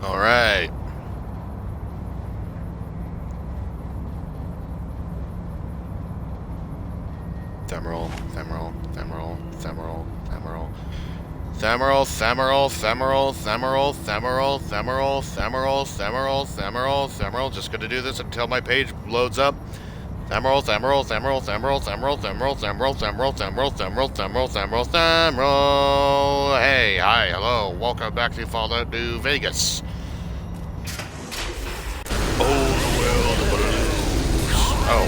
All right. Femoral, femoral, femoral, femoral, femoral. Femoral, femoral, femoral, femoral, femoral, femoral, femoral, femoral, femoral, femoral. Just gonna do this until my page loads up. Femoral, femoral, femoral, femoral, femoral, femoral, femoral, femoral, femoral, femoral, femoral, femoral, femoral. Hey, hi, hello. Welcome back to Fallout New Vegas. Oh, the world of blues. Oh.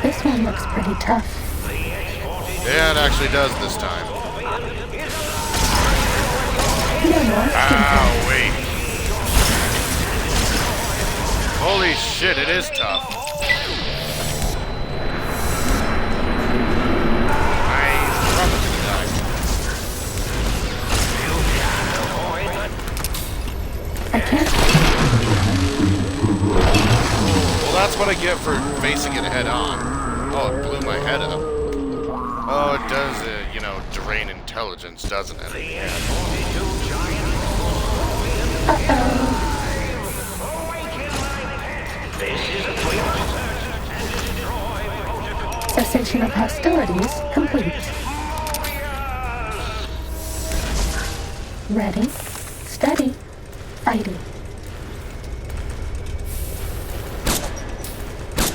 This one looks pretty tough. Yeah, it actually does this time. Ow, wait. Holy shit, it is tough. I'm probably gonna die. I can't. Well, that's what I get for facing it head on. Oh, it blew my head up. Oh, it does, drain intelligence, doesn't it? Cessation of hostilities complete. Ready, steady, fighting.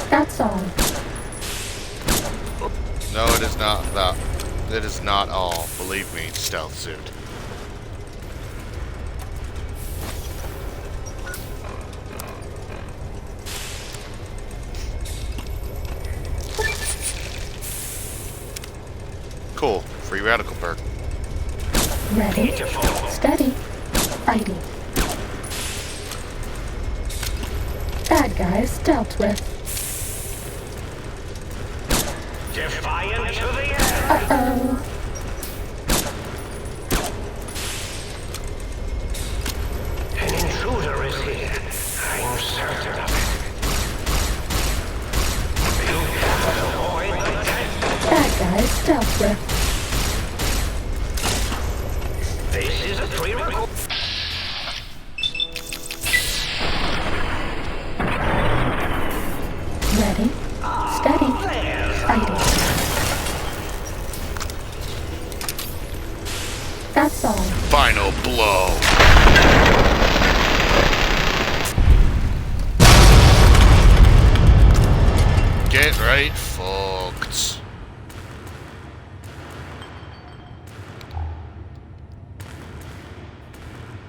That's all. No, it is not that. It is not all. Believe me, stealth suit. Cool. Free radical perk. Ready, steady, fighting. Bad guys dealt with. Defiant to the end. Uh-oh. An intruder is here. I'm certain of it. You cannot avoid the death. Bad guys dealt with. This is a prerequisite. Ready, steady, fighting. That's all. Final blow. Get right, folks.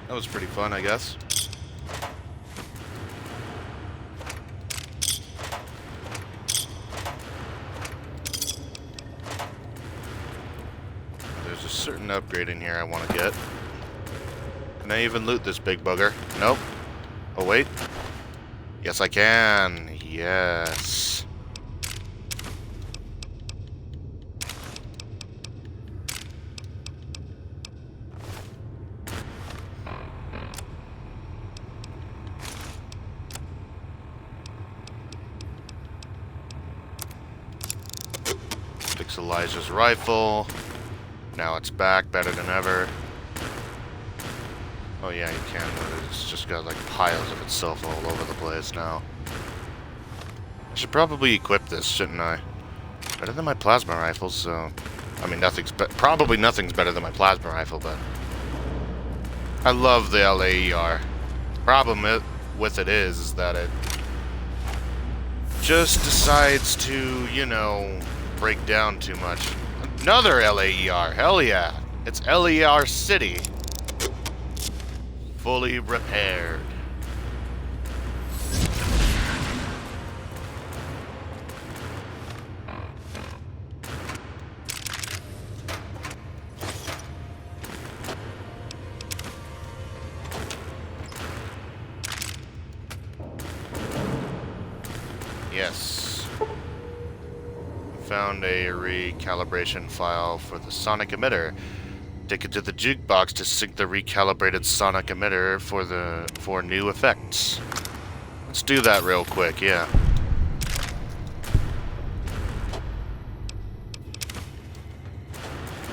That was pretty fun, I guess. There's a certain upgrade in here I want to get. Can I even loot this big bugger? Nope. Oh, wait. Yes, I can. Yes. Fix Elijah's rifle. Now it's back, better than ever. Oh yeah, you can, but it's just got like piles of itself all over the place now. I should probably equip this, shouldn't I? Better than my plasma rifle, so... I mean, probably nothing's better than my plasma rifle, but... I love the LAER. Problem with it is that it just decides to, break down too much. Another LAER, hell yeah! It's LAER City. Fully repaired. Yes. Found a recalibration file for the sonic emitter. Take it to the jukebox to sync the recalibrated sonic emitter for new effects. Let's do that real quick, yeah.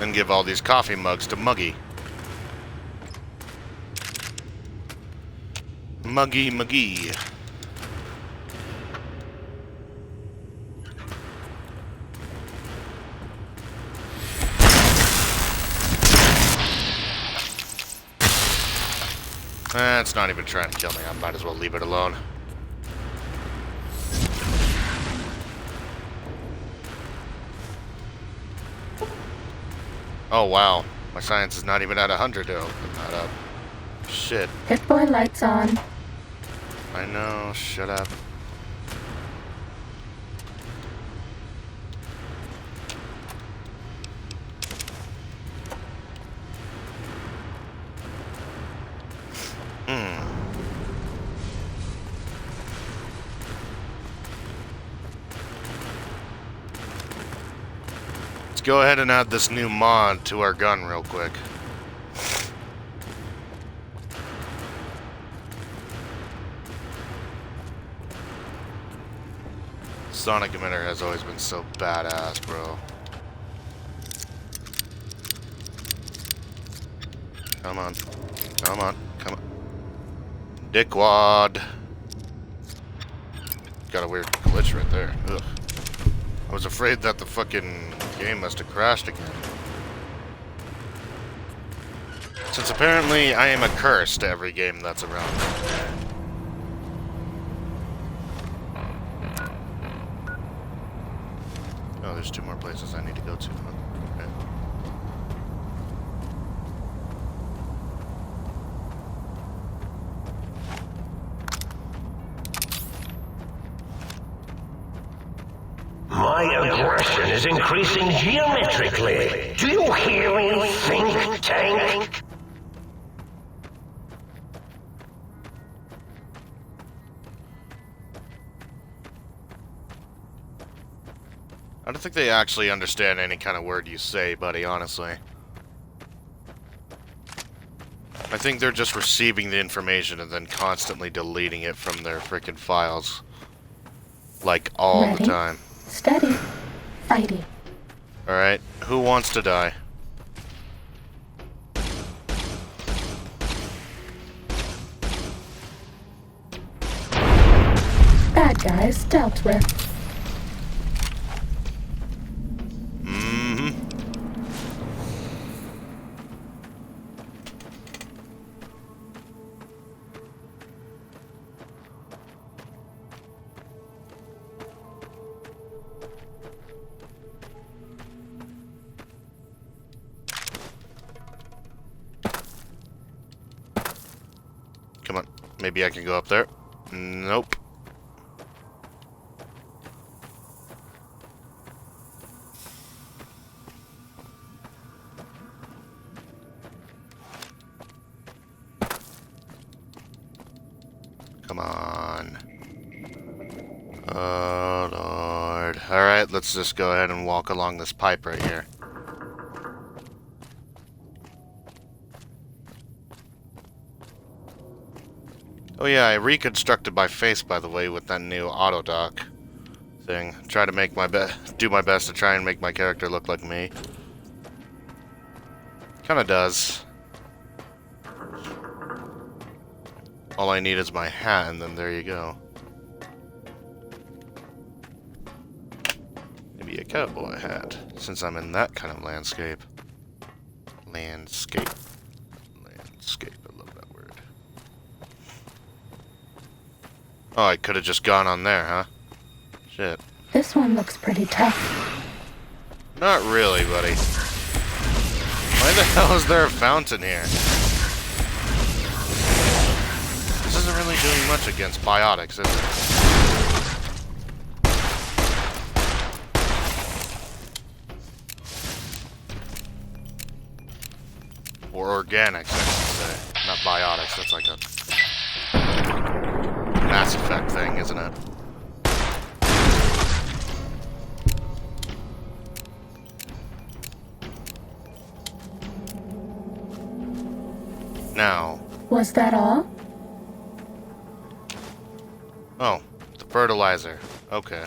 And give all these coffee mugs to Muggy. Muggy McGee. It's not even trying to kill me. I might as well leave it alone. Oh wow, my science is not even at 100 to open that up. Shit. Pip-Boy lights on. I know, shut up. Let's go ahead and add this new mod to our gun real quick. Sonic emitter has always been so badass, bro. Come on. Come on. Come on. Dickwad. Got a weird glitch right there. Ugh. I was afraid that the fucking game must have crashed again. Since apparently I am a curse to every game that's around. Oh, there's 2 more places I need to go to. Okay. My aggression is increasing geometrically. Do you hear me, think tank? I don't think they actually understand any kind of word you say, buddy, honestly. I think they're just receiving the information and then constantly deleting it from their freaking files. Like, all Ready? the time. Steady. Fighting. Alright, who wants to die? Bad guys dealt with. Come on, maybe I can go up there. Nope. Come on. Oh, Lord. Alright, let's just go ahead and walk along this pipe right here. Oh yeah, I reconstructed my face, by the way, with that new auto dock thing. Try to make do my best to try and make my character look like me. Kinda does. All I need is my hat, and then there you go. Maybe a cowboy hat, since I'm in that kind of landscape. Landscape. Landscape, I love that word. Oh, I could have just gone on there, huh? Shit. This one looks pretty tough. Not really, buddy. Why the hell is there a fountain here? This isn't really doing much against biotics, is it? Or organics, I should say. Not biotics, that's like a Mass Effect thing, isn't it? Now. Was that all? Oh, the fertilizer. Okay.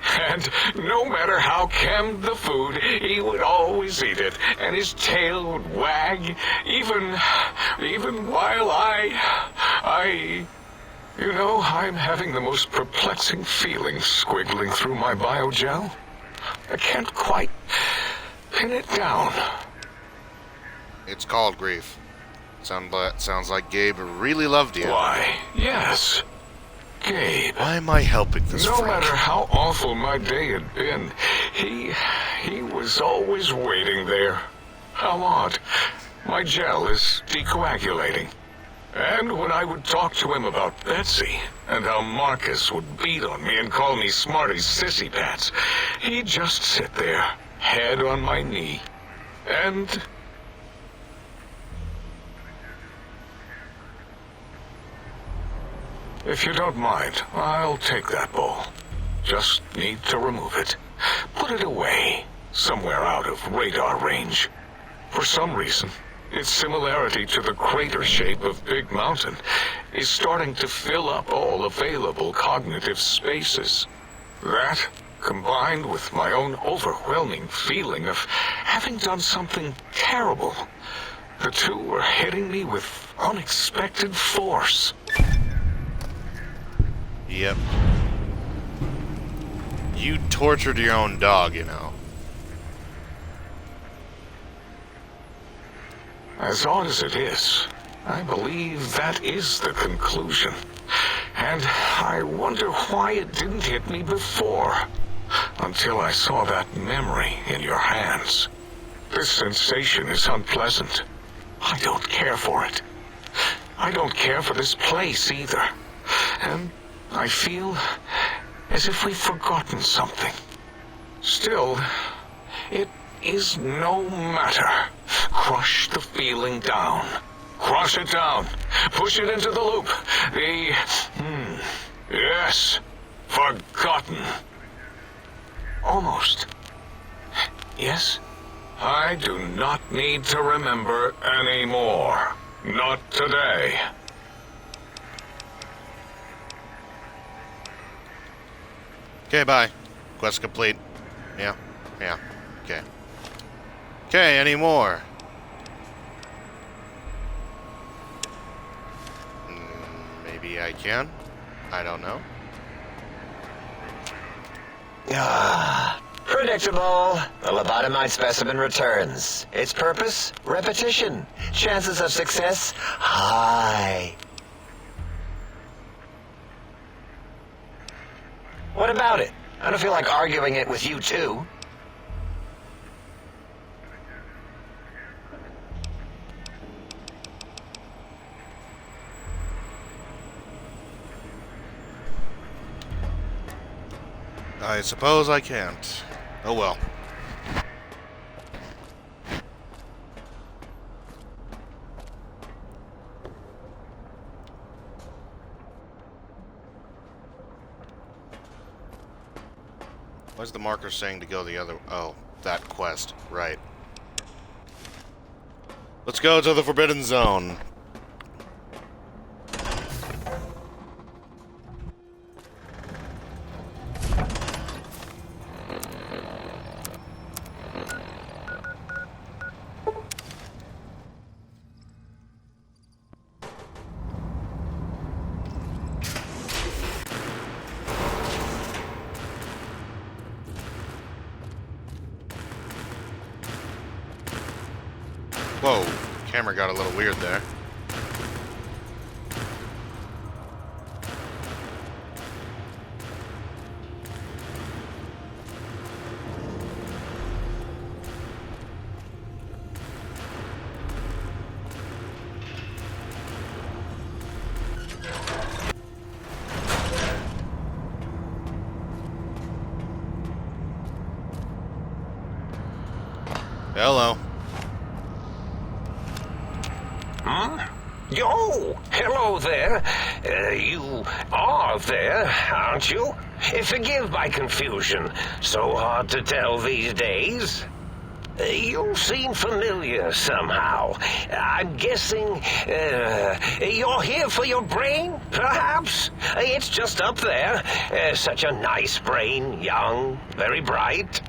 And no matter how canned the food, he would always eat it, and his tail would wag, even while you know, I'm having the most perplexing feeling squiggling through my biogel. I can't quite pin it down. It's called grief. Sounds like Gabe really loved you. Why, yes. Gabe. Why am I helping this No freak? matter how awful my day had been, he was always waiting there. How odd. My gel is decoagulating. And when I would talk to him about Betsy, and how Marcus would beat on me and call me Smarty's sissy pats, he'd just sit there, head on my knee, and... If you don't mind, I'll take that bowl. Just need to remove it. Put it away, somewhere out of radar range. For some reason, its similarity to the crater shape of Big Mountain is starting to fill up all available cognitive spaces. That, combined with my own overwhelming feeling of having done something terrible, the two were hitting me with unexpected force. Yep. You tortured your own dog, you know. As odd as it is, I believe that is the conclusion. And I wonder why it didn't hit me before, until I saw that memory in your hands. This sensation is unpleasant. I don't care for it. I don't care for this place either. And I feel as if we've forgotten something. Still, it is no matter. Crush the feeling down. Crush it down. Push it into the loop. Yes, forgotten. Almost. Yes, I do not need to remember anymore. Not today. Okay, bye. Quest complete. Yeah. Okay. Okay, any more? Maybe I can. I don't know. Predictable. The lobotomite specimen returns. Its purpose? Repetition. Chances of success? High. What about it? I don't feel like arguing it with you two. I suppose I can't. Oh well. What's the marker saying to go the other... Oh, that quest. Right. Let's go to the Forbidden Zone. Whoa, camera got a little weird there. Hello. Yo, hello there. You are there, aren't you? Forgive my confusion. So hard to tell these days. You seem familiar somehow. I'm guessing you're here for your brain, perhaps? It's just up there. Such a nice brain, young, very bright.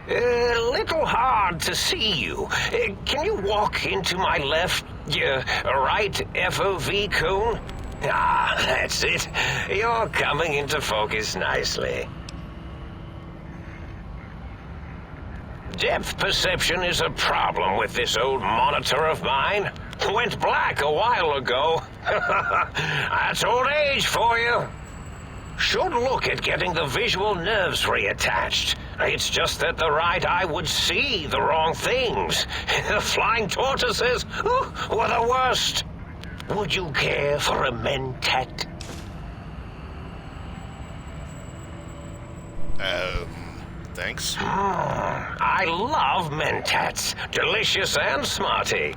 Little hard to see you. Can you walk into my left, right FOV cone? Ah, that's it. You're coming into focus nicely. Depth perception is a problem with this old monitor of mine. Went black a while ago. That's old age for you. Should look at getting the visual nerves reattached. It's just that the right eye would see the wrong things. The flying tortoises were the worst. Would you care for a mentat? Thanks. I love mentats. Delicious and smarty.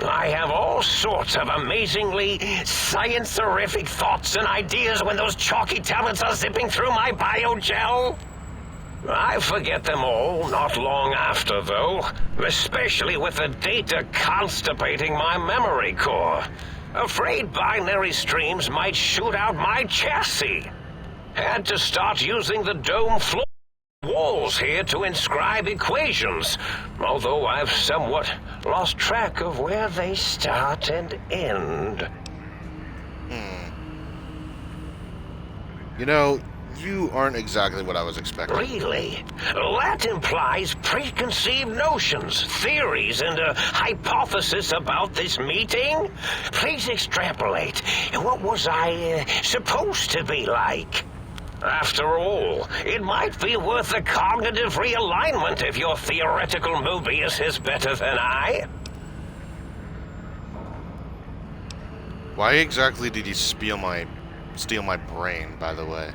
I have all sorts of amazingly science-erific thoughts and ideas when those chalky talents are zipping through my biogel. I forget them all not long after, though, especially with the data constipating my memory core. Afraid binary streams might shoot out my chassis. Had to start using the dome floor walls here to inscribe equations, although I've somewhat lost track of where they start and end. You know, you aren't exactly what I was expecting. Really? That implies preconceived notions, theories, and a hypothesis about this meeting? Please extrapolate. What was I supposed to be like? After all, it might be worth a cognitive realignment if your theoretical Mobius is better than I. Why exactly did you steal my brain, by the way?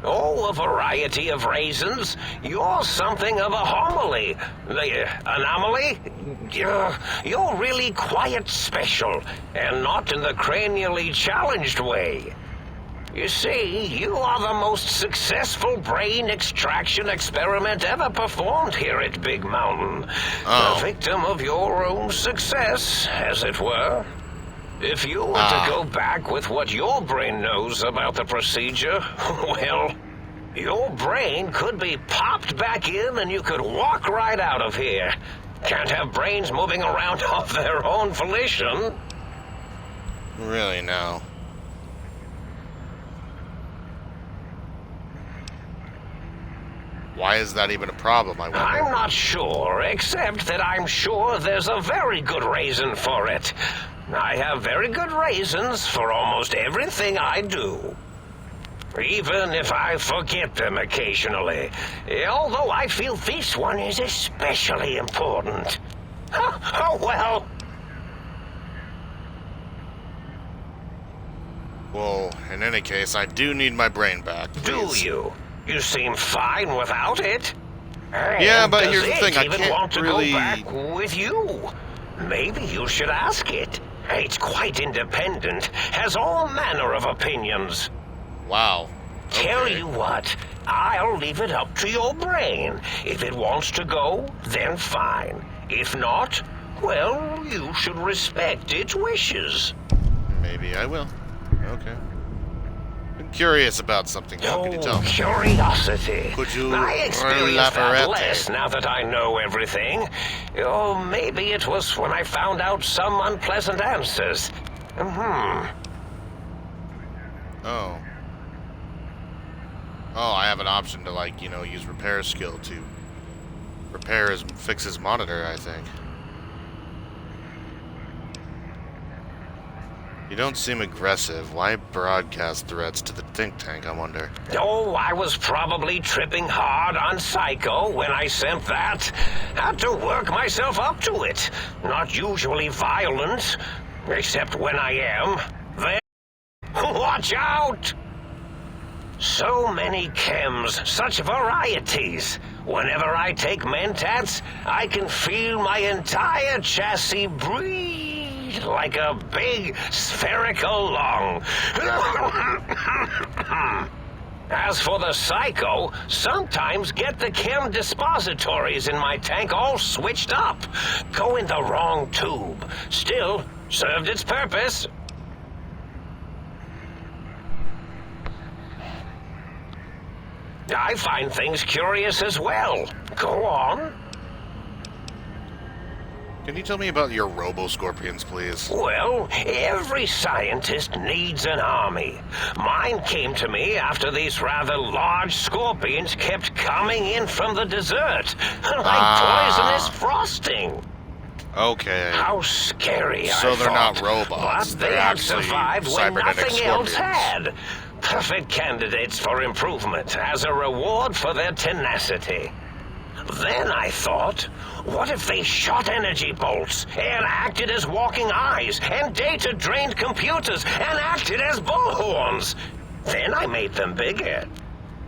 Oh, a variety of reasons. You're something of a homily. Anomaly? You're really quite special, and not in the cranially challenged way. You see, you are the most successful brain extraction experiment ever performed here at Big Mountain. Oh. A victim of your own success, as it were. If you were to go back with what your brain knows about the procedure, well, your brain could be popped back in and you could walk right out of here. Can't have brains moving around of their own volition. Really, no. Why is that even a problem, I wonder? I'm not sure, except that I'm sure there's a very good reason for it. I have very good reasons for almost everything I do. Even if I forget them occasionally. Although I feel this one is especially important. Oh, well. Well, in any case, I do need my brain back. Do Please. you? You seem fine without it. Yeah, And but does here's the thing, I even can't want to really- go back with you. Maybe you should ask it. It's quite independent, has all manner of opinions. Wow. Tell Okay. you what, I'll leave it up to your brain. If it wants to go, then fine. If not, well, you should respect its wishes. Maybe I will. Okay. I'm curious about something. How can you tell me? Curiosity. Could you I experienced elaborate? that less now that I know everything. Oh, maybe it was when I found out some unpleasant answers. Oh. Oh, I have an option to, like, you know, use repair skill to fix his monitor, I think. You don't seem aggressive. Why broadcast threats to the think tank, I wonder? Oh, I was probably tripping hard on Psycho when I sent that. Had to work myself up to it. Not usually violent, except when I am. Then, watch out! So many chems, such varieties. Whenever I take mentats, I can feel my entire chassis breathe like a big spherical lung. As for the psycho, sometimes get the chem dispositories in my tank all switched up. Go in the wrong tube. Still, served its purpose. I find things curious as well. Go on. Can you tell me about your robo-scorpions, please? Well, every scientist needs an army. Mine came to me after these rather large scorpions kept coming in from the desert, like poisonous frosting. Okay. How scary, So I they're thought. not robots. But They're they had actually survived when cybernetic nothing else scorpions. had. Perfect candidates for improvement as a reward for their tenacity. Then I thought, what if they shot energy bolts and acted as walking eyes and data-drained computers and acted as bullhorns? Then I made them bigger.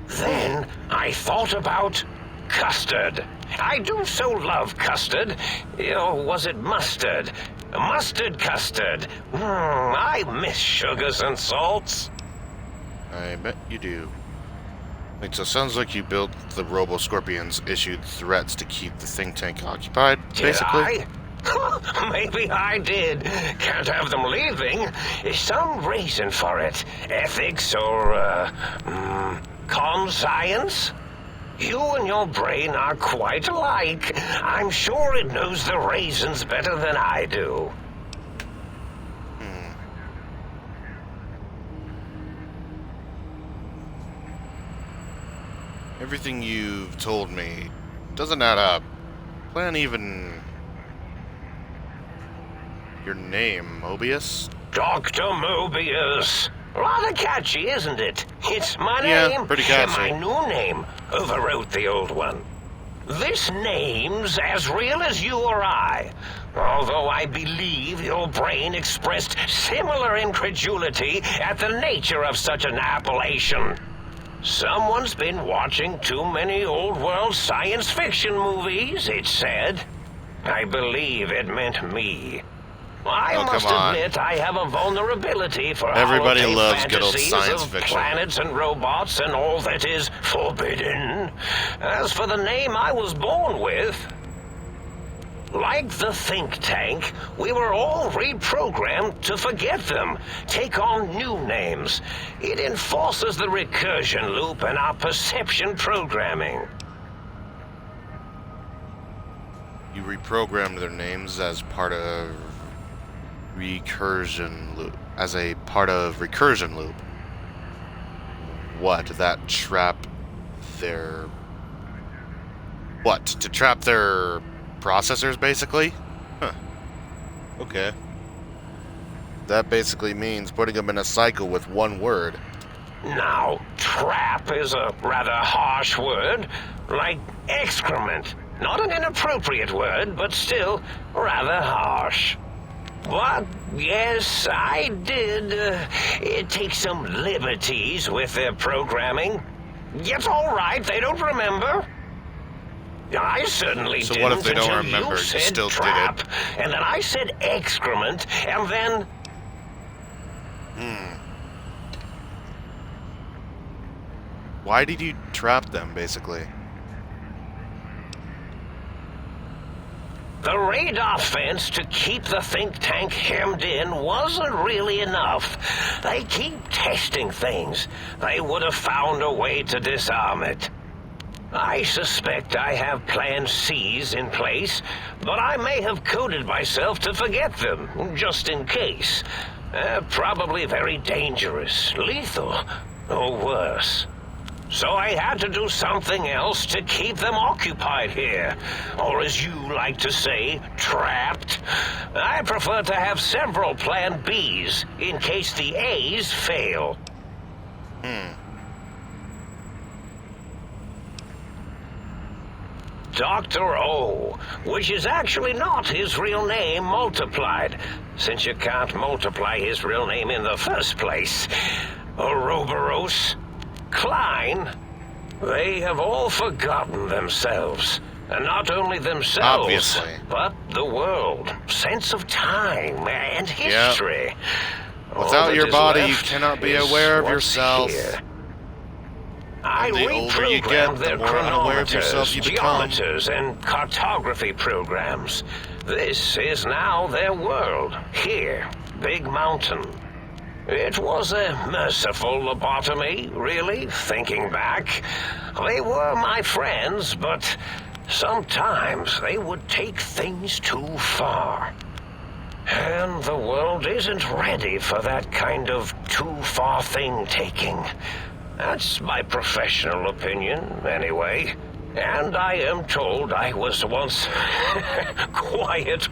Then I thought about custard. I do so love custard. Or was it mustard? Mustard custard. I miss sugars and salts. I bet you do. Wait, so it sounds like you built the Robo-Scorpions issued threats to keep the think tank occupied, basically? Did I? Maybe I did. Can't have them leaving. Some reason for it. Ethics or, conscience? You and your brain are quite alike. I'm sure it knows the raisins better than I do. Everything you've told me doesn't add up. Plan even... your name, Mobius? Dr. Mobius. Rather catchy, isn't it? It's my Yeah, name. pretty catchy. And my new name overwrote the old one. This name's as real as you or I. Although I believe your brain expressed similar incredulity at the nature of such an appellation. Someone's been watching too many old-world science fiction movies, it said. I believe it meant me. I must come on. admit I have a vulnerability for Everybody holiday loves good old fantasies science of fiction. planets and robots and all that is forbidden. As for the name I was born with, like the think tank, we were all reprogrammed to forget them, take on new names. It enforces the recursion loop in our perception programming. You reprogrammed their names as part of recursion loop. As a part of recursion loop. What? That trap their... What? To trap their processors, basically? Huh. Okay. That basically means putting them in a cycle with one word. Now, trap is a rather harsh word, like excrement. Not an inappropriate word, but still rather harsh. But, yes, I did take some liberties with their programming. It's all right, they don't remember. I certainly So didn't what if they don't until remember? you You said still did it. trap, and then I said excrement, and then... Why did you trap them, basically? The radar fence to keep the think tank hemmed in wasn't really enough. They keep testing things. They would have found a way to disarm it. I suspect I have Plan C's in place, but I may have coded myself to forget them, just in case. Probably very dangerous, lethal, or worse. So I had to do something else to keep them occupied here. Or as you like to say, trapped. I prefer to have several Plan Bs in case the A's fail. Dr. O, which is actually not his real name multiplied, since you can't multiply his real name in the first place. Ouroboros, Klein, they have all forgotten themselves. And not only themselves, Obviously. but the world, sense of time and history. All Without that your is body, you left cannot be is aware of what's yourself. here. I And the older you get, reprogrammed the their more unaware of yourself chronometers, you become. geometers, and cartography programs. This is now their world, here, Big Mountain. It was a merciful lobotomy, really, thinking back. They were my friends, but sometimes they would take things too far. And the world isn't ready for that kind of too-far thing-taking. That's my professional opinion, anyway. And I am told I was once quiet.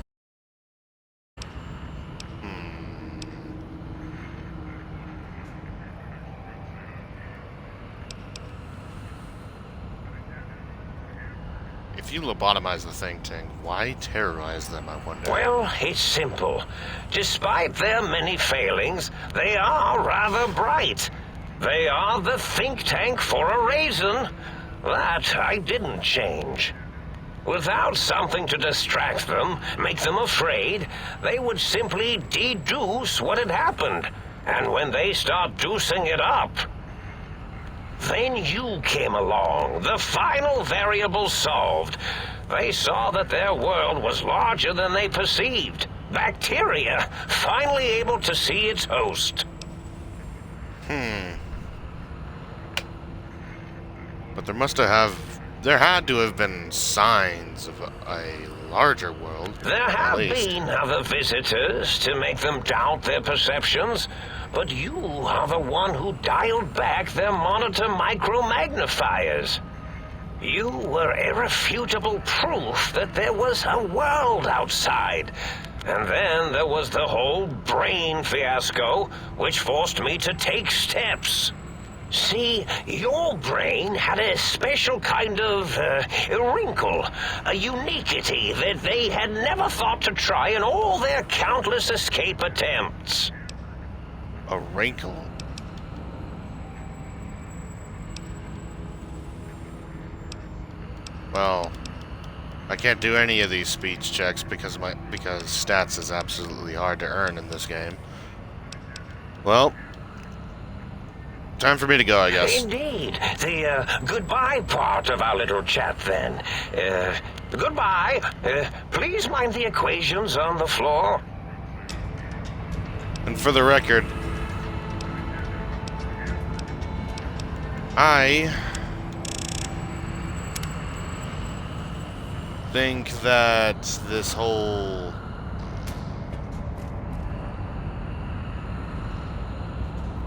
If you lobotomize the think tank, why terrorize them, I wonder? Well, it's simple. Despite their many failings, they are rather bright. They are the think tank for a reason. That I didn't change. Without something to distract them, make them afraid, they would simply deduce what had happened. And when they start deucing it up, then you came along, the final variable solved. They saw that their world was larger than they perceived. Bacteria, finally able to see its host. But there had to have been signs of a larger world. There at have least. been other visitors to make them doubt their perceptions, but you are the one who dialed back their monitor micromagnifiers. You were irrefutable proof that there was a world outside. And then there was the whole brain fiasco, which forced me to take steps. See, your brain had a special kind of wrinkle, a uniquity that they had never thought to try in all their countless escape attempts. A wrinkle. Well, I can't do any of these speech checks because stats is absolutely hard to earn in this game. Well, time for me to go, I guess. Indeed. The goodbye part of our little chat, then. Goodbye. Please mind the equations on the floor. And for the record, I think that this whole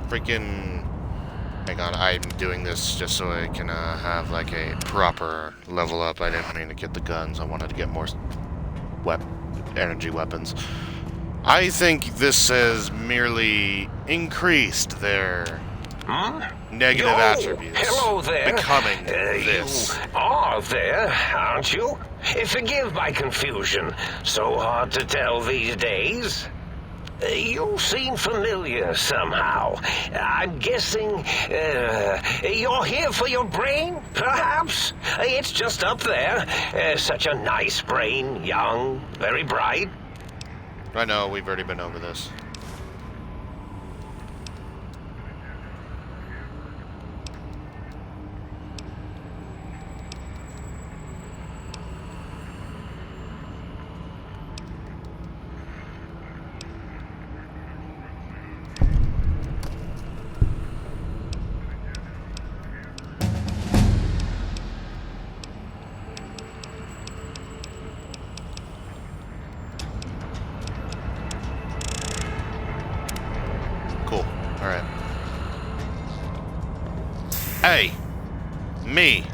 freaking... Hang on, I'm doing this just so I can have like a proper level up. I didn't mean to get the guns. I wanted to get more energy weapons. I think this has merely increased their negative attributes. Hello there. Becoming this. You are there, aren't you? Forgive my confusion. So hard to tell these days. You seem familiar somehow. I'm guessing you're here for your brain, perhaps? It's just up there. Such a nice brain, young, very bright. I know, we've already been over this. Cool. Alright. Hey! Me!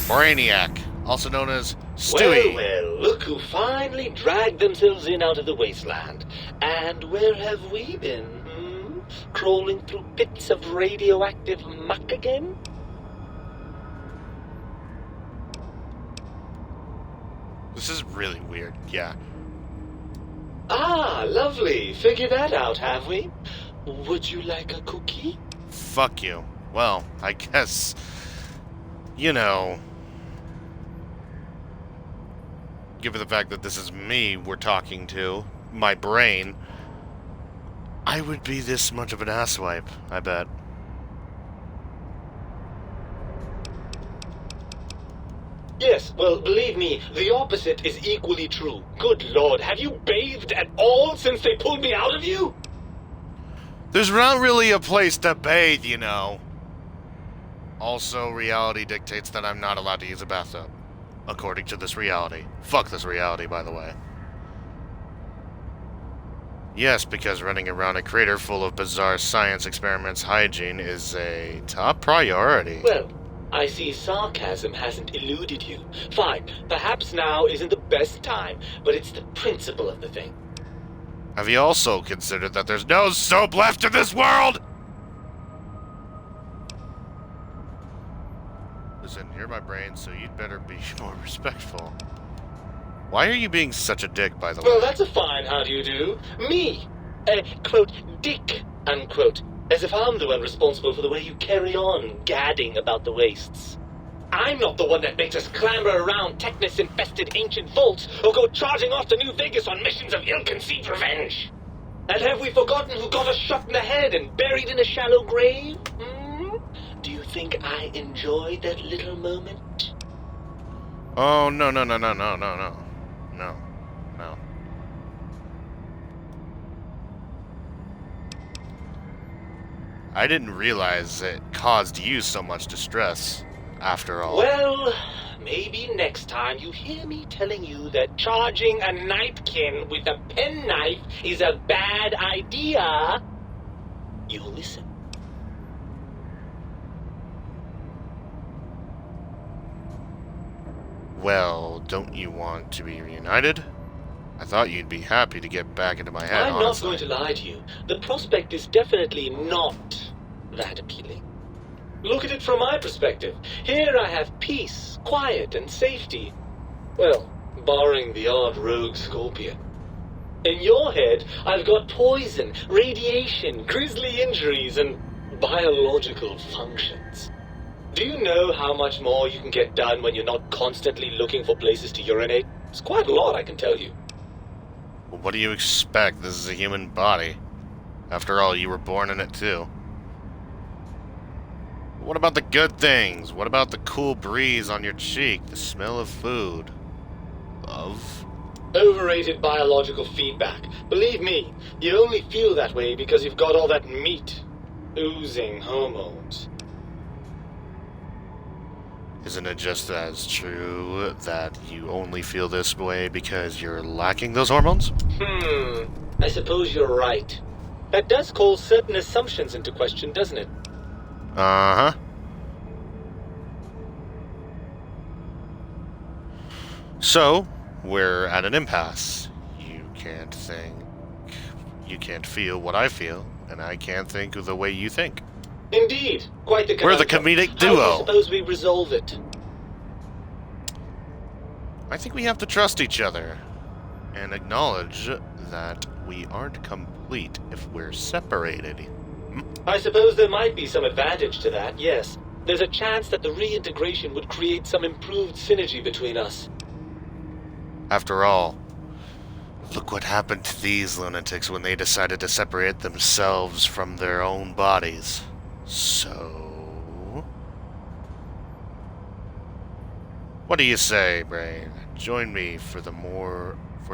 Brainiac, also known as Stewie. Well, look who finally dragged themselves in out of the wasteland. And where have we been, Crawling through pits of radioactive muck again? This is really weird, yeah. Ah, lovely. Figured that out, have we? Would you like a cookie? Fuck you. Well, I guess... You know... Given the fact that this is me we're talking to, my brain, I would be this much of an asswipe, I bet. Well, believe me, the opposite is equally true. Good lord, have you bathed at all since they pulled me out of you? There's not really a place to bathe, you know. Also, reality dictates that I'm not allowed to use a bathtub. According to this reality. Fuck this reality, by the way. Yes, because running around a crater full of bizarre science experiments, hygiene is a top priority. Well, I see sarcasm hasn't eluded you. Fine, perhaps now isn't the best time, but it's the principle of the thing. Have you also considered that there's no soap left in this world? Listen, you're my brain, so you'd better be more respectful. Why are you being such a dick, by the way? Well, that's a fine how do you do. Me, a, quote, dick, unquote. As if I'm the one responsible for the way you carry on gadding about the wastes. I'm not the one that makes us clamber around Technus-infested ancient vaults or go charging off to New Vegas on missions of ill-conceived revenge. And have we forgotten who got us shot in the head and buried in a shallow grave? Do you think I enjoyed that little moment? Oh, no. No. I didn't realize it caused you so much distress, after all. Well, maybe next time you hear me telling you that charging a napkin with a penknife is a bad idea, you'll listen. Well, don't you want to be reunited? I thought you'd be happy to get back into my head, I'm honestly. not going to lie to you. The prospect is definitely not that appealing. Look at it from my perspective. Here I have peace, quiet, and safety. Well, barring the odd rogue scorpion. In your head, I've got poison, radiation, grisly injuries, and biological functions. Do you know how much more you can get done when you're not constantly looking for places to urinate? It's quite a lot, I can tell you. Well, what do you expect? This is a human body. After all, you were born in it too. What about the good things? What about the cool breeze on your cheek? The smell of food? Love? Overrated biological feedback. Believe me, you only feel that way because you've got all that meat. Oozing hormones. Isn't it just as true that you only feel this way because you're lacking those hormones? I suppose you're right. That does call certain assumptions into question, doesn't it? Uh-huh. So, we're at an impasse. You can't think. You can't feel what I feel, and I can't think of the way you think. Indeed. Quite the We're the conundrum. comedic How do you duo. suppose we resolve it? I think we have to trust each other and acknowledge that we aren't complete if we're separated. I suppose there might be some advantage to that, yes. There's a chance that the reintegration would create some improved synergy between us. After all, look what happened to these lunatics when they decided to separate themselves from their own bodies. So... what do you say, Brain? Join me for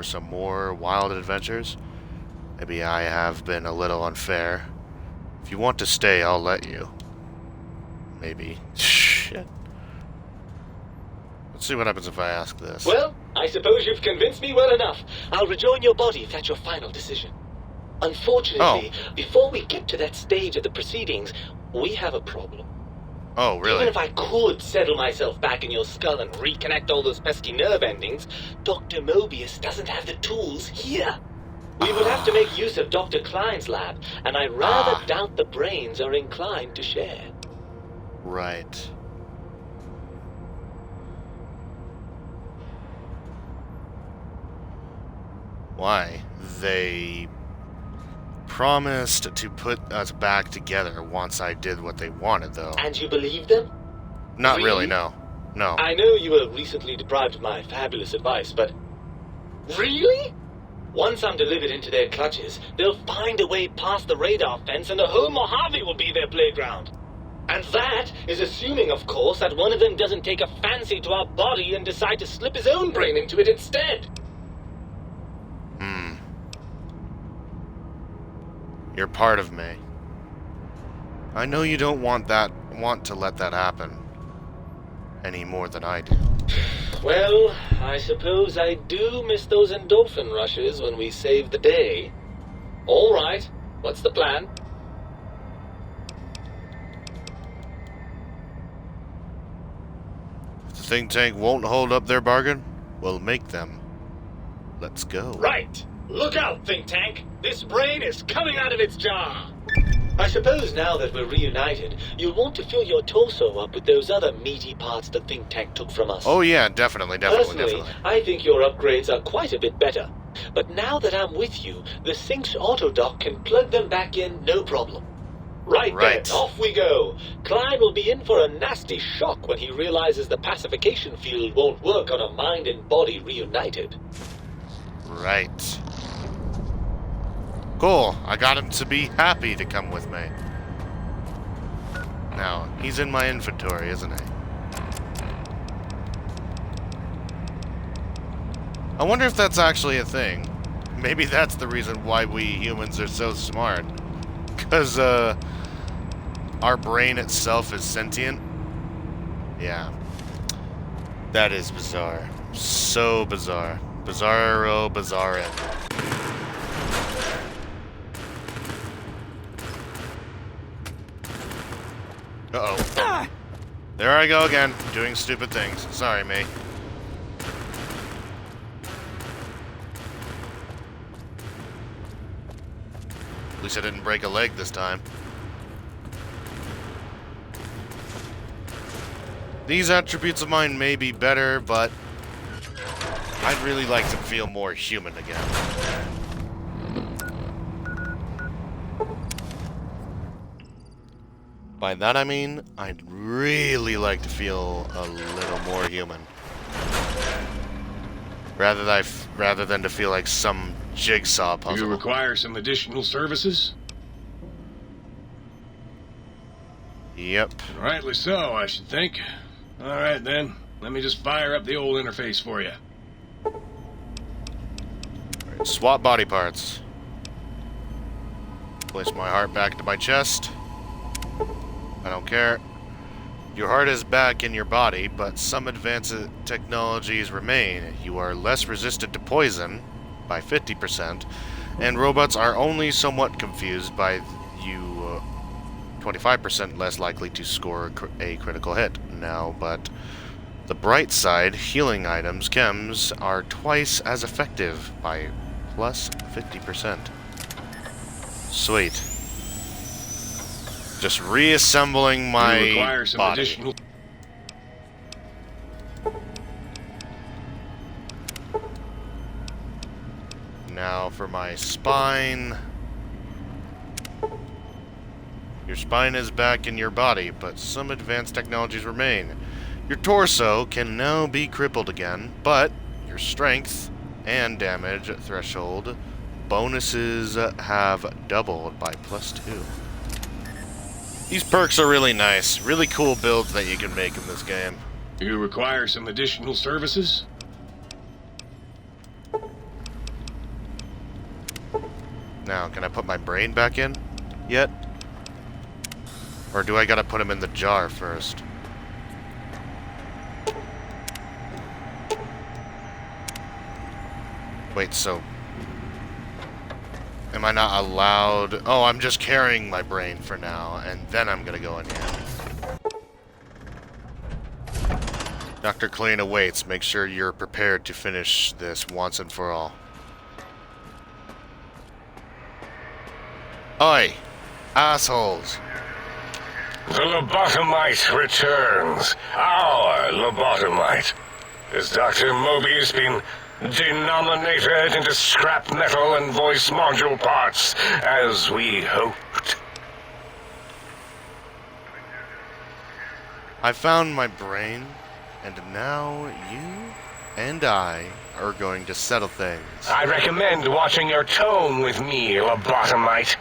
some more wild adventures? Maybe I have been a little unfair. If you want to stay, I'll let you. Maybe. Shit. Let's see what happens if I ask this. Well, I suppose you've convinced me well enough. I'll rejoin your body if that's your final decision. Unfortunately, before we get to that stage of the proceedings, we have a problem. Oh, really? Even if I could settle myself back in your skull and reconnect all those pesky nerve endings, Dr. Mobius doesn't have the tools here. We would have to make use of Dr. Klein's lab, and I rather doubt the brains are inclined to share. Right. Why? They promised to put us back together once I did what they wanted, though. And you believe them? Not really, no. No. I know you were recently deprived of my fabulous advice, but... really? Once I'm delivered into their clutches, they'll find a way past the radar fence and the whole Mojave will be their playground. And that is assuming, of course, that one of them doesn't take a fancy to our body and decide to slip his own brain into it instead. You're part of me. I know you don't want to let that happen any more than I do. Well, I suppose I do miss those endorphin rushes when we save the day. All right, what's the plan? If the think tank won't hold up their bargain, we'll make them. Let's go. Right. Look out, think tank. This brain is coming out of its jar. I suppose now that we're reunited, you'll want to fill your torso up with those other meaty parts the think tank took from us. Oh yeah, definitely. Personally, I think your upgrades are quite a bit better. But now that I'm with you, the Sync's autodock can plug them back in no problem. Right. Then, off we go. Klein will be in for a nasty shock when he realizes the pacification field won't work on a mind and body reunited. Right. Cool, I got him to be happy to come with me. Now, he's in my inventory, isn't he? I wonder if that's actually a thing. Maybe that's the reason why we humans are so smart. Because, our brain itself is sentient? Yeah. That is bizarre. So bizarre. Bizarro bizarre. Uh-oh. There I go again, doing stupid things. Sorry, me. At least I didn't break a leg this time. These attributes of mine may be better, but I'd really like to feel more human again. By that I mean, I'd really like to feel a little more human. Rather than to feel like some jigsaw puzzle. You require some additional services? Yep. Rightly so, I should think. Alright then, let me just fire up the old interface for you. Right, swap body parts. Place my heart back into my chest. I don't care. Your heart is back in your body, but some advanced technologies remain. You are less resistant to poison by 50%, and robots are only somewhat confused by you 25% less likely to score a critical hit. Now, but the bright side, healing items, chems, are twice as effective by plus 50%. Sweet. Just reassembling my require some body. Additional... Now for my spine. Your spine is back in your body, but some advanced technologies remain. Your torso can now be crippled again, but your strength and damage threshold bonuses have doubled by +2. These perks are really nice. Really cool builds that you can make in this game. You require some additional services? Now, can I put my brain back in yet? Or do I gotta put him in the jar first? Wait, so... am I not allowed... oh, I'm just carrying my brain for now, and then I'm gonna go in here. Dr. Klein awaits. Make sure you're prepared to finish this once and for all. Oi! Assholes! The lobotomite returns. Our lobotomite. Has Dr. Mobius been denominated into scrap metal and voice module parts, as we hoped? I found my brain, and now you and I are going to settle things. I recommend watching your tone with me, lobotomite.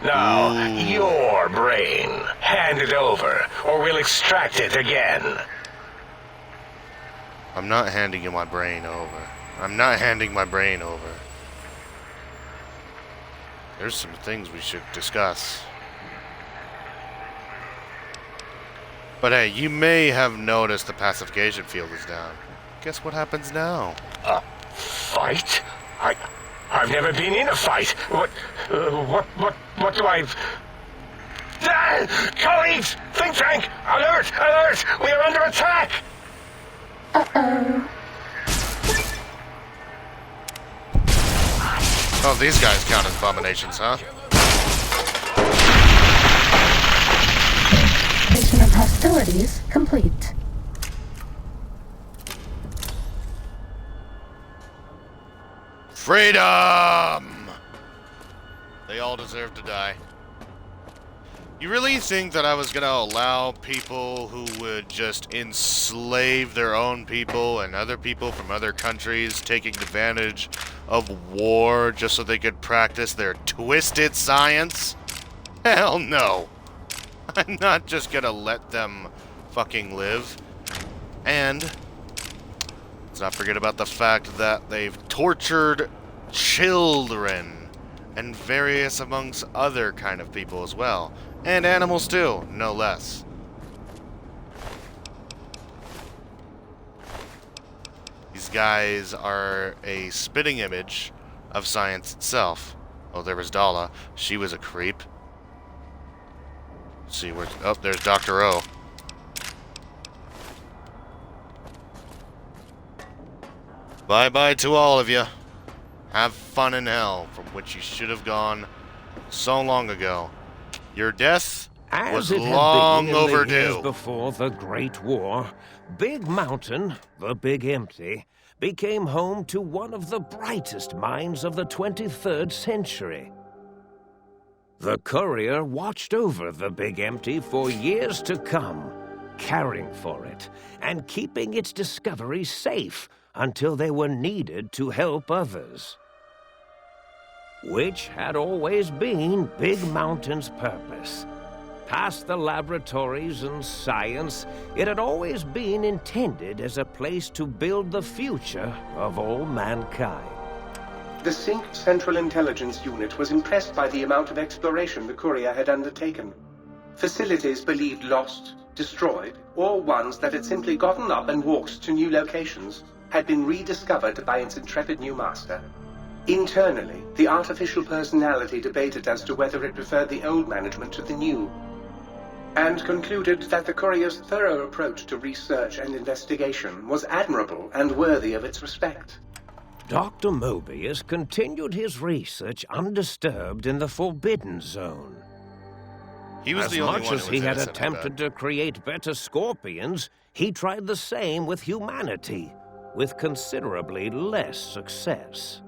Now, your brain. Hand it over, or we'll extract it again. I'm not handing you my brain over. I'm not handing my brain over. There's some things we should discuss. But hey, you may have noticed the pacification field is down. Guess what happens now? Fight? I've never been in a fight. What do I... Colleagues! Think tank! Alert! Alert! We are under attack! Uh-oh. Oh, these guys count as abominations, huh? Mission of hostilities complete. Freedom! They all deserve to die. You really think that I was gonna allow people who would just enslave their own people and other people from other countries taking advantage of war just so they could practice their twisted science? Hell no! I'm not just gonna let them fucking live. And let's not forget about the fact that they've tortured children and various amongst other kind of people as well. And animals too, no less. These guys are a spitting image of science itself. Oh, there was Dala. She was a creep. Let's see where... Oh, there's Dr. O. Bye-bye to all of you. Have fun in hell, from which you should have gone so long ago. Your death was long overdue. The years before the Great War, Big Mountain, the Big Empty, became home to one of the brightest minds of the 23rd century. The Courier watched over the Big Empty for years to come, caring for it and keeping its discoveries safe until they were needed to help others. Which had always been Big Mountain's purpose. Past the laboratories and science, it had always been intended as a place to build the future of all mankind. The Sync Central Intelligence Unit was impressed by the amount of exploration the Courier had undertaken. Facilities believed lost, destroyed, or ones that had simply gotten up and walked to new locations had been rediscovered by its intrepid new master. Internally, the artificial personality debated as to whether it preferred the old management to the new, and concluded that the Courier's thorough approach to research and investigation was admirable and worthy of its respect. Dr. Mobius continued his research undisturbed in the Forbidden Zone. He was the only one who was as he had innocent, attempted to create better scorpions, he tried the same with humanity, with considerably less success.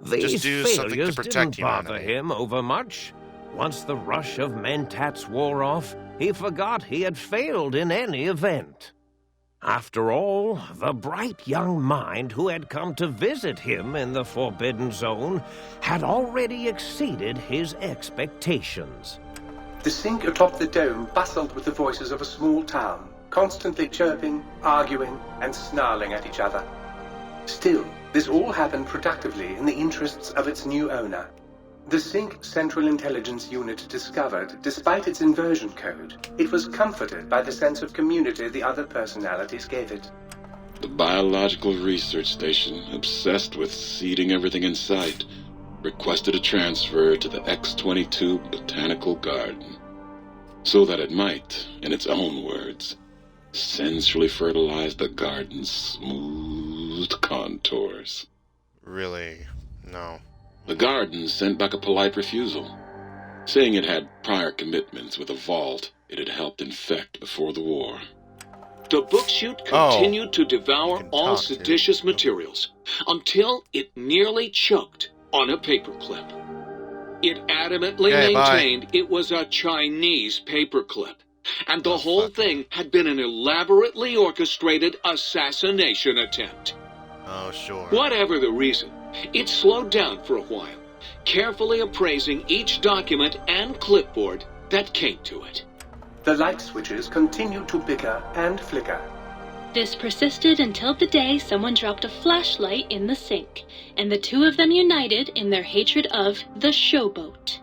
These failures didn't bother him overmuch. Once the rush of Mentats wore off, he forgot he had failed in any event. After all, the bright young mind who had come to visit him in the Forbidden Zone had already exceeded his expectations. The Sync atop the dome bustled with the voices of a small town, constantly chirping, arguing, and snarling at each other. Still, this all happened productively in the interests of its new owner. The Sync Central Intelligence Unit discovered, despite its inversion code, it was comforted by the sense of community the other personalities gave it. The Biological Research Station, obsessed with seeding everything in sight, requested a transfer to the X-22 Botanical Garden, so that it might, in its own words, sensually fertilize the garden's smooth contours. Really? No. The garden sent back a polite refusal, saying it had prior commitments with a vault it had helped infect before the war. The book chute continued to devour all seditious materials until it nearly choked on a paperclip. It adamantly maintained it was a Chinese paperclip, and the whole thing had been an elaborately orchestrated assassination attempt. Oh, sure. Whatever the reason, it slowed down for a while, carefully appraising each document and clipboard that came to it. The light switches continued to bicker and flicker. This persisted until the day someone dropped a flashlight in the sink, and the two of them united in their hatred of the Showboat.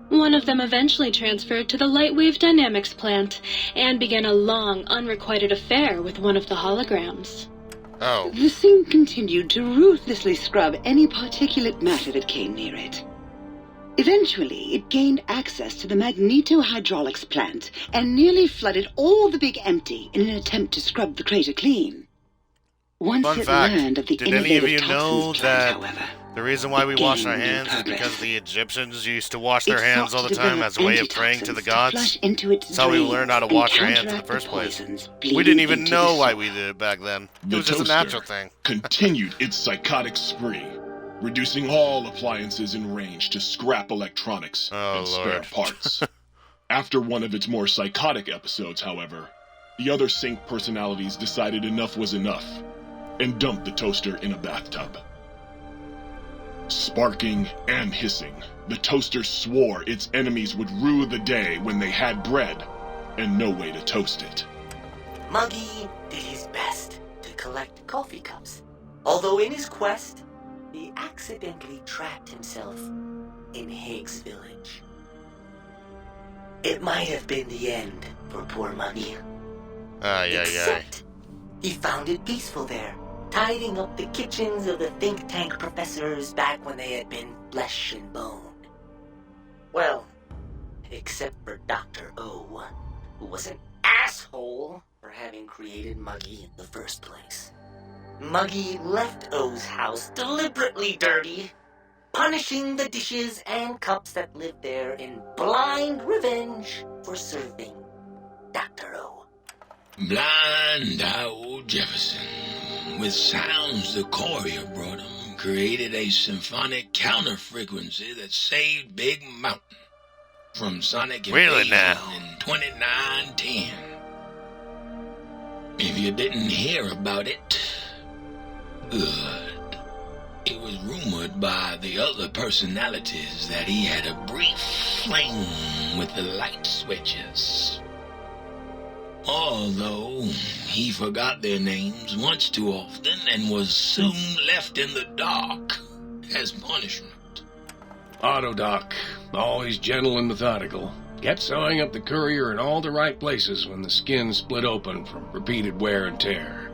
One of them eventually transferred to the Lightwave Dynamics plant and began a long, unrequited affair with one of the holograms. Oh. The sink continued to ruthlessly scrub any particulate matter that came near it. Eventually, it gained access to the magneto-hydraulics plant and nearly flooded all the Big Empty in an attempt to scrub the crater clean. Once Fun it fact, learned of the did any of you innovative know toxins that plant, however, the reason why we wash our gained in hands is progress. because the Egyptians used to wash their It hands sought all the to time develop as a way of praying to the antitoxins gods? flush into its That's how we drains learned how to and wash our hands in the counteract first the place. poisons We bleeding didn't even into know the why soil. we did it back then. It The was just a toaster natural thing. continued its psychotic spree, reducing all appliances in range to scrap electronics and spare Lord. parts. After one of its more psychotic episodes, however, the other Sync personalities decided enough was enough and dumped the toaster in a bathtub. Sparking and hissing, the toaster swore its enemies would rue the day when they had bread and no way to toast it. Muggy did his best to collect coffee cups, although in his quest, he accidentally trapped himself in Higgs Village. It might have been the end for poor Muggy. Except he found it peaceful there, tidying up the kitchens of the think tank professors back when they had been flesh and bone. Well, except for Dr. O, who was an asshole for having created Muggy in the first place. Muggy left O's house deliberately dirty, punishing the dishes and cups that lived there in blind revenge for serving Dr. O. Blind old Jefferson, with sounds the courier brought him, created a symphonic counter-frequency that saved Big Mountain from Sonic Really Invasion now? in 2910. If you didn't hear about it, good. It was rumored by the other personalities that he had a brief fling with the light switches. Although he forgot their names once too often and was soon left in the dark as punishment. Autodoc, always gentle and methodical, kept sewing up the courier in all the right places when the skin split open from repeated wear and tear.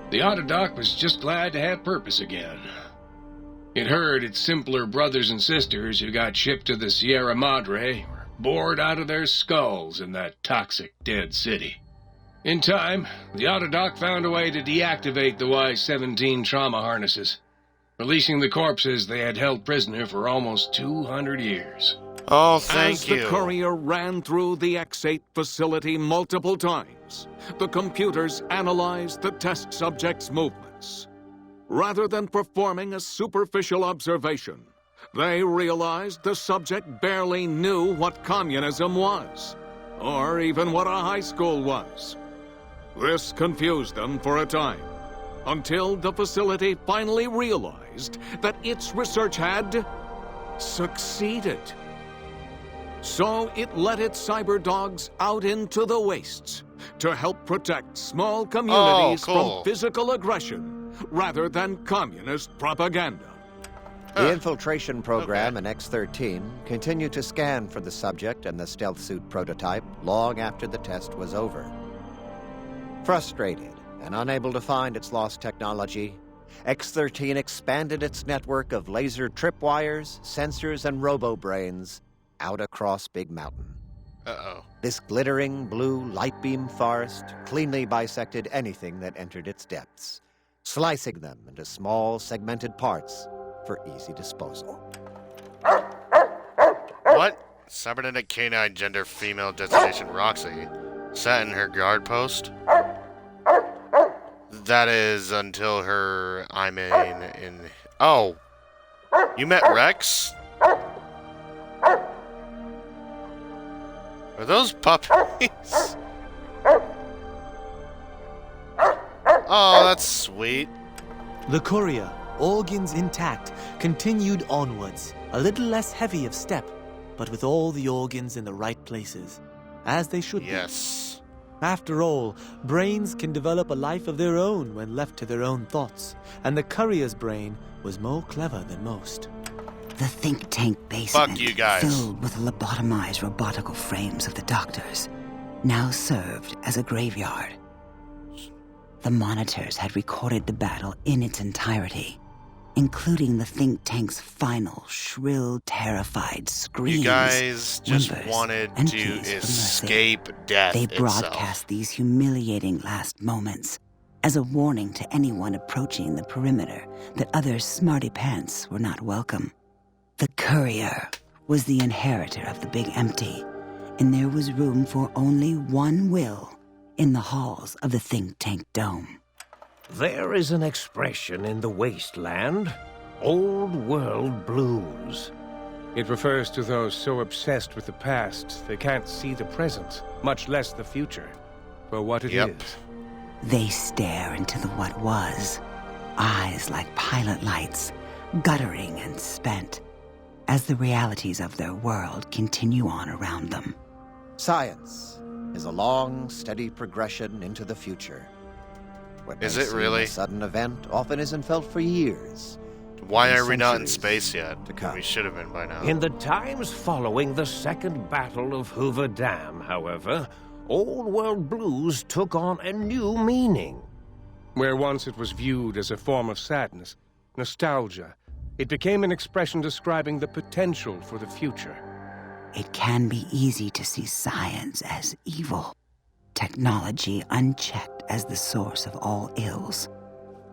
The Autodoc was just glad to have purpose again. It heard its simpler brothers and sisters who got shipped to the Sierra Madre were bored out of their skulls in that toxic dead city. In time, the Autodoc found a way to deactivate the Y-17 trauma harnesses, releasing the corpses they had held prisoner for almost 200 years. Oh, As the courier ran through the X8 facility multiple times, the computers analyzed the test subject's movements. Rather than performing a superficial observation, they realized the subject barely knew what communism was, or even what a high school was. This confused them for a time, until the facility finally realized that its research had succeeded. So it let its cyber dogs out into the wastes to help protect small communities from physical aggression rather than communist propaganda. The infiltration program in X-13 continued to scan for the subject and the stealth suit prototype long after the test was over. Frustrated and unable to find its lost technology, X-13 expanded its network of laser tripwires, sensors, and robo-brains out across Big Mountain. This glittering blue light beam forest cleanly bisected anything that entered its depths, slicing them into small segmented parts for easy disposal. What? Cybernetic canine gender female designation Roxy sat in her guard post? That is until her, Oh! You met Rex? Are those puppies? Oh, that's sweet. The courier, organs intact, continued onwards, A little less heavy of step, but with all the organs in the right places, as they should be. Yes. After all, brains can develop a life of their own when left to their own thoughts, and the courier's brain was more clever than most. The think tank basement, Fuck you guys. filled with the lobotomized robotical frames of the doctors, now served as a graveyard. The monitors had recorded the battle in its entirety, including the think tank's final, shrill, terrified screams. You guys just whimpers, wanted and to pleas for mercy. escape death They itself. broadcast these humiliating last moments as a warning to anyone approaching the perimeter that other smarty pants were not welcome. The courier was the inheritor of the Big Empty, and there was room for only one will in the halls of the think tank dome. There is an expression in the wasteland, old world blues. It refers to those so obsessed with the past they can't see the present, much less the future, for what it is. They stare into the what was, eyes like pilot lights, guttering and spent, as the realities of their world continue on around them. Science is a long, steady progression into the future. What Is may it seem really? A sudden event often isn't felt for years. Why and are we not in centuries space yet? to come. We should have been by now. In the times following the Second Battle of Hoover Dam, however, old world blues took on a new meaning. Where once it was viewed as a form of sadness, nostalgia, it became an expression describing the potential for the future. It can be easy to see science as evil, technology unchecked as the source of all ills,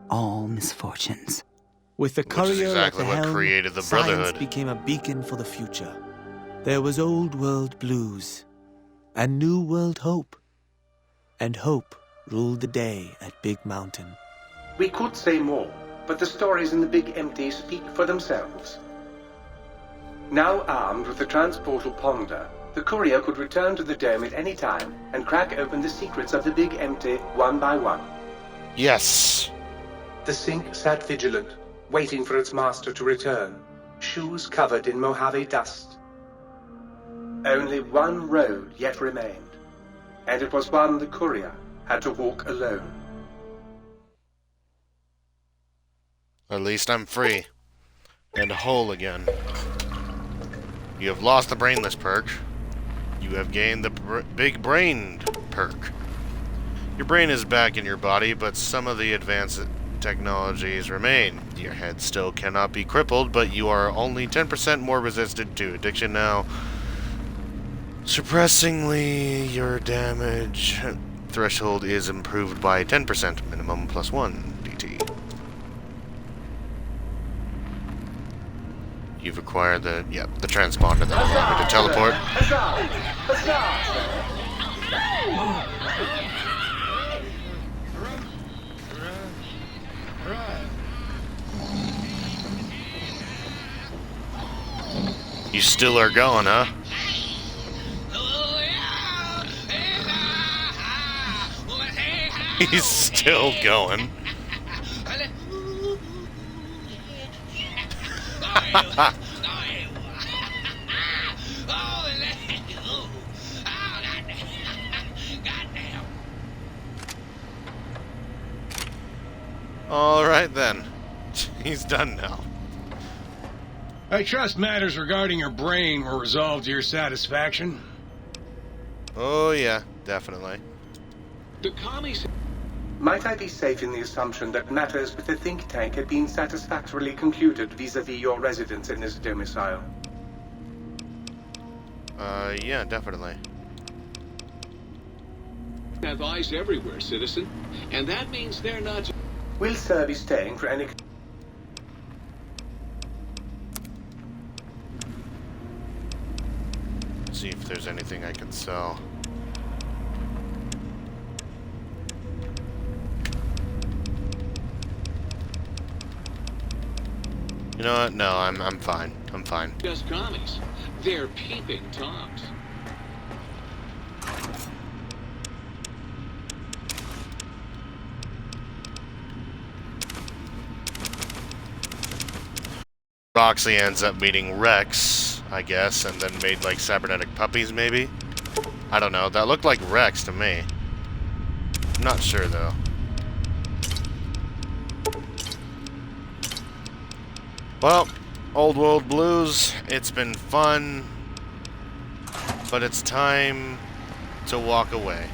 all misfortunes. With the Which is courier exactly at the what helm, created the science Brotherhood. became a beacon for the future. There was old world blues and new world hope. And hope ruled the day at Big Mountain. We could say more, but the stories in the Big Empty speak for themselves. Now armed with the transportal Ponder, the courier could return to the dome at any time and crack open the secrets of the Big Empty one by one. Yes. The sink sat vigilant, waiting for its master to return, shoes covered in Mojave dust. Only one road yet remained, and it was one the courier had to walk alone. At least I'm free. And whole again. You have lost the brainless perk. You have gained the big-brained perk. Your brain is back in your body, but some of the advanced technologies remain. Your head still cannot be crippled, but you are only 10% more resistant to addiction now. Surprisingly, your damage threshold is improved by 10%, minimum plus 1 DT. You've acquired the transponder that allowed me to teleport. You still are going, huh? He's still going. All right then. He's done now. I trust matters regarding your brain were resolved to your satisfaction. Oh yeah, definitely. The commies... Might I be safe in the assumption that matters with the think tank had been satisfactorily concluded vis-à-vis your residence in this domicile? Yeah, definitely. have eyes everywhere, citizen. And that means they're not... Will Sir be staying for any... See if there's anything I can sell. You know what? No, I'm fine. I'm fine. Just commies. They're peeping toms. Boxley ends up meeting Rex, I guess, and then made like cybernetic puppies, maybe? I don't know. That looked like Rex to me. I'm not sure, though. Well, Old World Blues, it's been fun, but it's time to walk away.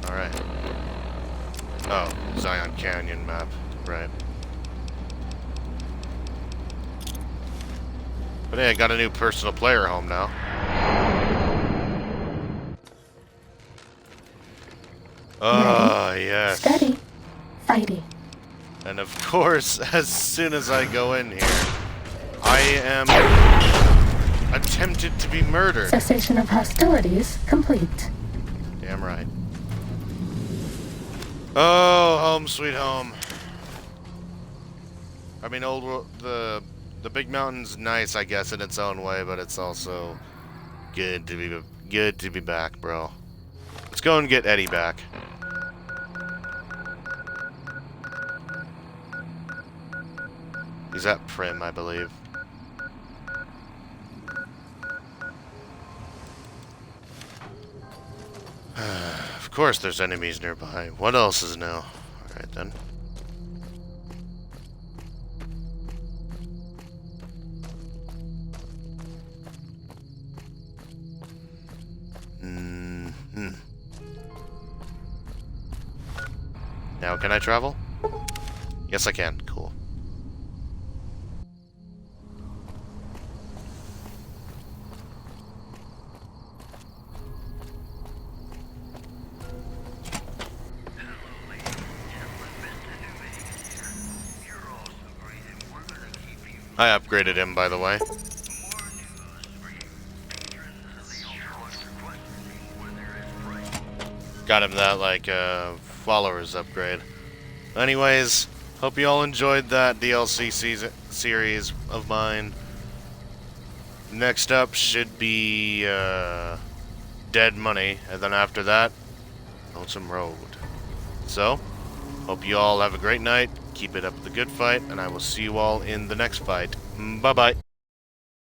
Alright. Oh, Zion Canyon map, right. But hey, I got a new personal player home now. Oh, yes. Steady. Fighty. And of course, as soon as I go in here, I am attempted to be murdered. Cessation of hostilities complete. Damn right. Oh, home sweet home. I mean, the Big Mountain's nice, I guess, in its own way, but it's also good to be back, bro. Let's go and get Eddie back. He's at Prim, I believe. Of course there's enemies nearby. What else is new? Alright then. Now can I travel? Yes I can. Cool. I upgraded him, by the way. Got him that, like, followers upgrade. Anyways, hope you all enjoyed that DLC series of mine. Next up should be, Dead Money, and then after that, Lonesome Road. So, hope you all have a great night. Keep it up the good fight, and I will see you all in the next fight. Bye-bye.